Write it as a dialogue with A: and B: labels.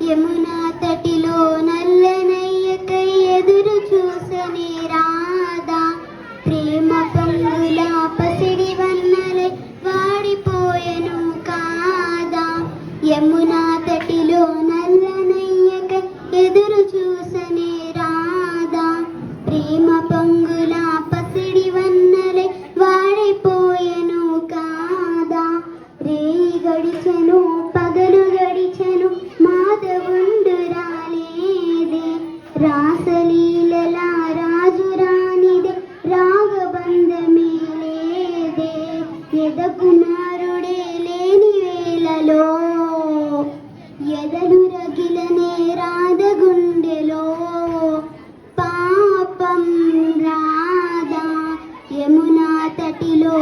A: యమునా తటిలో నల్లనయ్యకై ఎదురు చూసనే రాధా ప్రేమ పొంగుల పసిడి వన్నలై వాడిపోయెను కాదా యమునా తటిలో నల్లనయ్యకై ఎదురు చూసనే రాధా ప్రేమ పొంగుల పసిడి వన్నలై వాడిపోయెను కాదా రేయి గడిచెను పగలు గడిచెను మాధవుండు రాలేదే రాసలీలల రాజు రానిదే రాగబంధమే లేదే ఎద కుమారుడే లేని వేళలో ఎదలు రగిలనే రాధ గుండెలో పాపం రాధా యమునా తటిలో